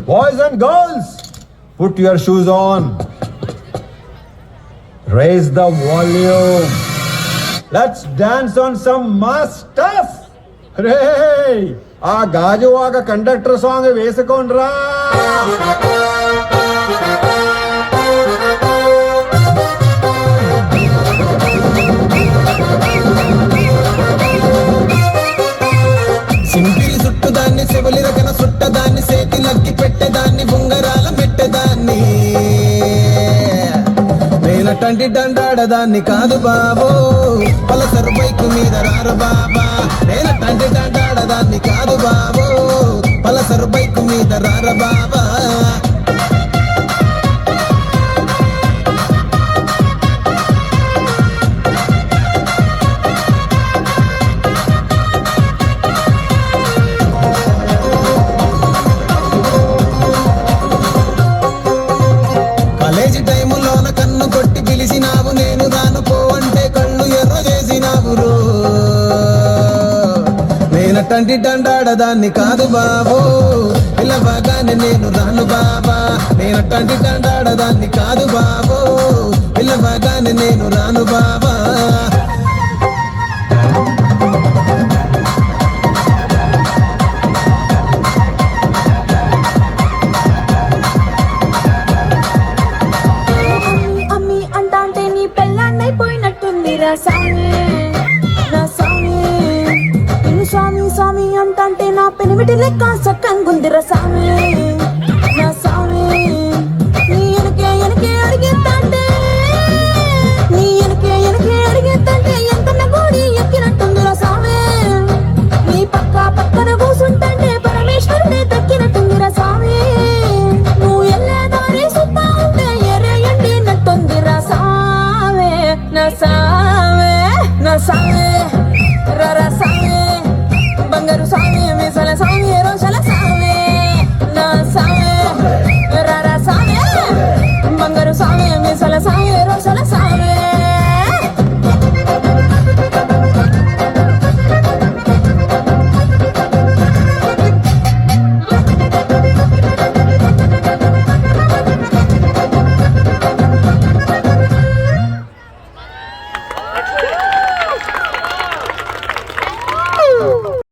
Boys and girls, put your shoes on. Raise the volume. Let's dance on some mass stuff. Hey, ఆ Gajuwaka conductor song వేసుకోండ్రా. సింపిరి చుట్టుదాన్ని చెవులి రకన చుట్టదాన్ని చేతిలక్కి పెట్టేదాన్ని ఉంగరాల పెట్టేదాన్ని నేనటంటి దండాడదాన్ని కాదు బాబో Pulsar bike మీద రారు బాబా నేనటంటి దండాడదాన్ని కాదు బాబో పలసరు బైకు మీద రారు బాబా కాలేజీ టైములోన కన్ను కొట్టి పిలిచినావు నేను రాను పో అంటే కళ్ళు ఎర్ర చేసినావు రో నేనటంటి దండాడదాన్ని కాదు బాబో పిల్లబాగానే నేను రాను బాబా నేనటంటి దండాడదాన్ని కాదు బాబో పిల్లబాగానే నేను రాను బాబా స్వామి స్వామి అంటంటే నా పెనిమిటి లెక్క సక్కంగుందిర స్వామి నా స్వామి నీ ఎనకే అడిగేతంటే నీ ఎనకే అడిగేతంటే ఎంత గోడి ఎక్కినట్టుందిర స్వామి నీ పక్కన కూసుంటే పరమేశ్వరుడే దక్కినట్టుందిర స్వామి నువ్వు ఎల్లేదారి సుత్తా ఉంటే ఎరేయండి నట్టుందిర స్వామి నా స్వామి నా స్వామి రర స్వామి బంగారు స్వామి మీసల స్వామి రోషల స్వామి నా స్వామి రర స్వామి బంగారు స్వామి మీసల స్వామి రోషల స్వామి